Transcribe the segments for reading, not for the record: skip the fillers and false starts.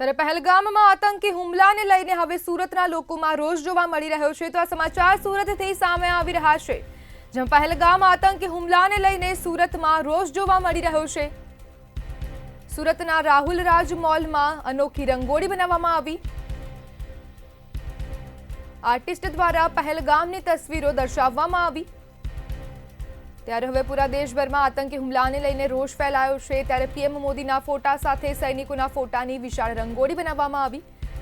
ત્યારે પહેલગામમાં આતંકી હુમલાને લઈને હવે સુરતના લોકોમાં રોષ જોવા મળી રહ્યો છે। તો આ સમાચાર સુરતથી સામે આવી રહ્યા છે, જેમાં પહેલગામ આતંકી હુમલાને લઈને સુરતમાં રોષ જોવા મળી રહ્યો છે। સુરતના રાહુલ રાજ મોલમાં અનોખી રંગોળી બનાવવામાં આવી। આર્ટિસ્ટ દ્વારા પહેલગામની તસવીરો દર્શાવવામાં આવી। ત્યારે હવે પૂરા દેશભરમાં આતંકી હુમલાને લઈને રોષ ફેલાયો છે। ત્યારે પીએમ મોદીના ફોટા સાથે સૈનિકોના ફોટાની વિશાળ રંગોળી બનાવવામાં આવી।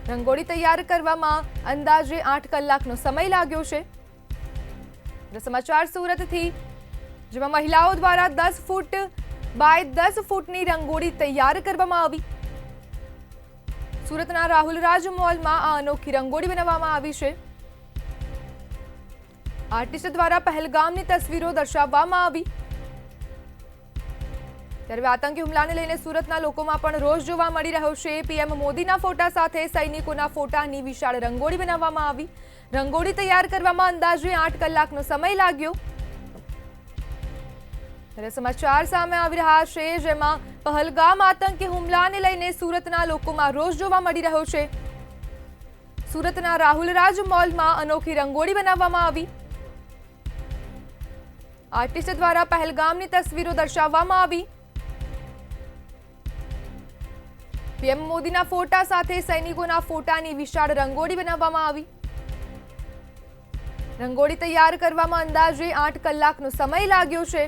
રંગોળી તૈયાર કરવામાં અંદાજે 8 કલાકનો સમય લાગ્યો છે। સમાચાર સુરતથી, જેમાં મહિલાઓ દ્વારા 10 ફૂટ બાય 10 ફૂટની રંગોળી તૈયાર કરવામાં આવી। સુરતના રાહુલ રાજ મોલમાં આ અનોખી રંગોળી બનાવવામાં આવી છે। આર્ટિસ્ટ દ્વારા પહેલગામની તસવીરો દર્શાવવામાં આવી। ત્યારે આતંકી હુમલાને લઈને સુરતના લોકોમાં પણ રોષ જોવા મળી રહ્યો છે। પીએમ મોદીના ફોટા સાથે સૈનિકોના ફોટાની વિશાળ રંગોળી બનાવવામાં આવી। રંગોળી તૈયાર કરવામાં અંદાજે 8 કલાકનો સમય લાગ્યો। ત્યારે સમાચાર સામે આવી રહ્યા છે, જેમાં પહેલગામ આતંકી હુમલાને લઈને સુરતના લોકોમાં રોષ જોવા મળી રહ્યો છે। સુરતના રાહુલ રાજ મોલમાં અનોખી રંગોળી બનાવવામાં આવી। આર્ટિસ્ટ દ્વારા પહેલગામની તસવીરો દર્શાવવામાં આવી। પીએમ મોદીના ફોટા સાથે સૈનિકોના ફોટાની વિશાળ રંગોળી બનાવવામાં આવી। રંગોળી તૈયાર કરવામાં અંદાજે 8 કલાકનો સમય લાગ્યો છે।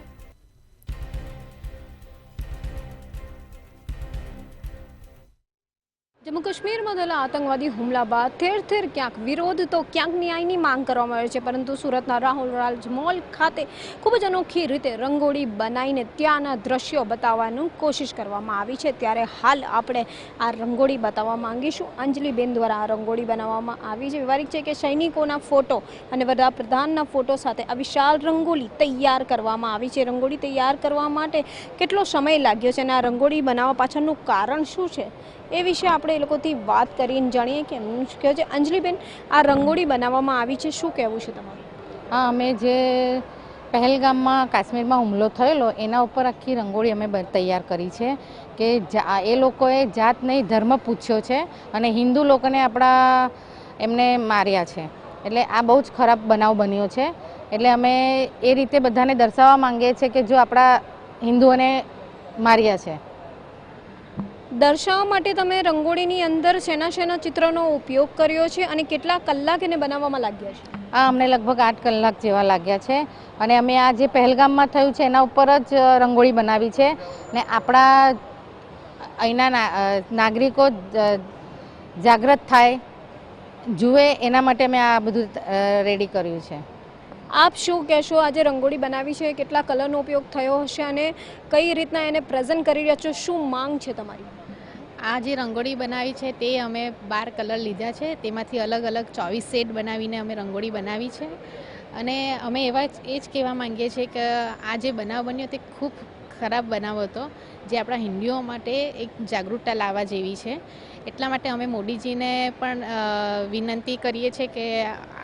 जम्मू काश्मीर में थયેલા आतंकवादी હુમલા બાદ ઠેર ઠેર ક્યાંક વિરોધ તો ક્યાંક ન્યાયની માંગ કરવામાં આવે છે, પરંતુ સુરતના રાહુલ રાજ મોલ ખાતે ખૂબ જ અનોખી રીતે રંગોળી બનાવીને ત્યાંના દ્રશ્યો બતાવવાની કોશિશ કરવામાં આવી છે। ત્યારે હાલ આપણે આ રંગોળી બતાવવા માંગીશું। અંજલિબેન દ્વારા આ રંગોળી બનાવવામાં આવી છે। વ્યવહારિક છે કે સૈનિકોના ફોટો અને વડાપ્રધાનના ફોટો સાથે આ વિશાળ રંગોળી તૈયાર કરવામાં આવી છે। રંગોળી તૈયાર કરવા માટે કેટલો સમય લાગ્યો છે અને આ રંગોળી બનાવવા પાછળનું કારણ શું છે, એ વિશે આપણે એ લોકોથી વાત કરીને જાણીએ કે એમનું શું કહેવું છે। અંજલિબેન, આ રંગોળી બનાવવામાં આવી છે, શું કહેવું છે તમારું? હા, અમે જે પહેલગામમાં કાશ્મીરમાં હુમલો થયેલો એના ઉપર આખી રંગોળી અમે તૈયાર કરી છે કે એ લોકોએ જાત નહીં ધર્મ પૂછ્યો છે અને હિન્દુ લોકોને એમને માર્યા છે। એટલે આ બહુ જ ખરાબ બનાવ બન્યો છે। એટલે અમે એ રીતે બધાને દર્શાવવા માંગીએ છીએ કે જો આપણા હિન્દુઓને માર્યા છે। દર્શાવવા માટે તમે રંગોળીની અંદર શેના ચિત્રનો ઉપયોગ કર્યો છે અને કેટલા કલાક એને બનાવવામાં લાગ્યા છે? આ અમને લગભગ 8 કલાક જેવા લાગ્યા છે અને અમે આ જે પહેલગામમાં થયું છે એના ઉપર જ રંગોળી બનાવી છે ને આપણા અહીંના નાગરિકો જાગૃત થાય, જુએ, એના માટે મેં આ બધું રેડી કર્યું છે। આપ શું કહેશો, આજે રંગોળી બનાવી છે, કેટલા કલરનો ઉપયોગ થયો હશે અને કઈ રીતના એને પ્રેઝન્ટ કરી રહ્યા છો, શું માંગ છે તમારી? આ જે રંગોળી બનાવી છે તે અમે 12 કલર લીધા છે, તેમાંથી અલગ અલગ 24 શેડ બનાવીને અમે રંગોળી બનાવી છે। અને અમે એ જ કહેવા માંગીએ છીએ કે આ જે બનાવ બન્યો તે ખૂબ ખરાબ બનાવ હતો, જે આપણા હિન્દુઓ માટે એક જાગૃતતા લાવવા જેવી છે। એટલા માટે અમે મોદીજીને પણ વિનંતી કરીએ છીએ કે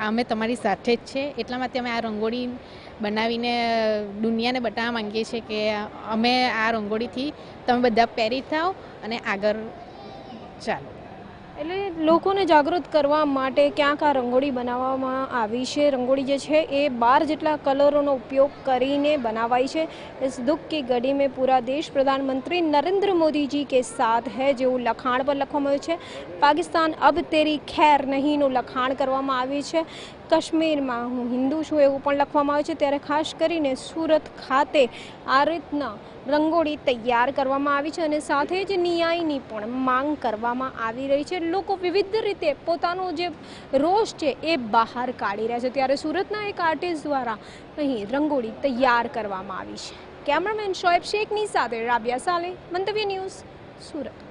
અમે તમારી સાથે જ છે। એટલા માટે અમે આ રંગોળી બનાવીને દુનિયાને બતાવવા માંગીએ છીએ કે અમે આ રંગોળીથી તમે બધા પ્રેરિત થાઓ અને આગળ ચાલો। એટલે લોકોને જાગૃત કરવા માટે ક્યાંક આ રંગોળી બનાવવામાં આવી છે। રંગોળી જે છે એ 12 જેટલા કલરોનો ઉપયોગ કરીને બનાવાઈ છે। इस दुख की घड़ी में पूरा देश प्रधानमंत्री नरेंद्र मोदी जी के साथ है જેવું લખાણ પર લખવામાં આવ્યું છે। પાકિસ્તાન અબ તેરી ખેર નહીંનું લખાણ કરવામાં આવ્યું છે। કાશ્મીરમાં હું હિન્દુ છું એવું પણ લખવામાં આવ્યું છે। ત્યારે ખાસ કરીને સુરત ખાતે આ રીતના રંગોળી તૈયાર કરવામાં આવી છે અને સાથે જ ન્યાયની પણ માંગ કરવામાં આવી રહી છે। લોકો વિવિધ રીતે પોતાનો જે રોષ છે એ બહાર કાઢી રહ્યા છે। ત્યારે સુરતના એક આર્ટિસ્ટ દ્વારા અહીં રંગોળી તૈયાર કરવામાં આવી છે। કેમેરામેન શોએબ શેખની સાથે રાબિયા સાલે, મંતવ્ય ન્યૂઝ, સુરત।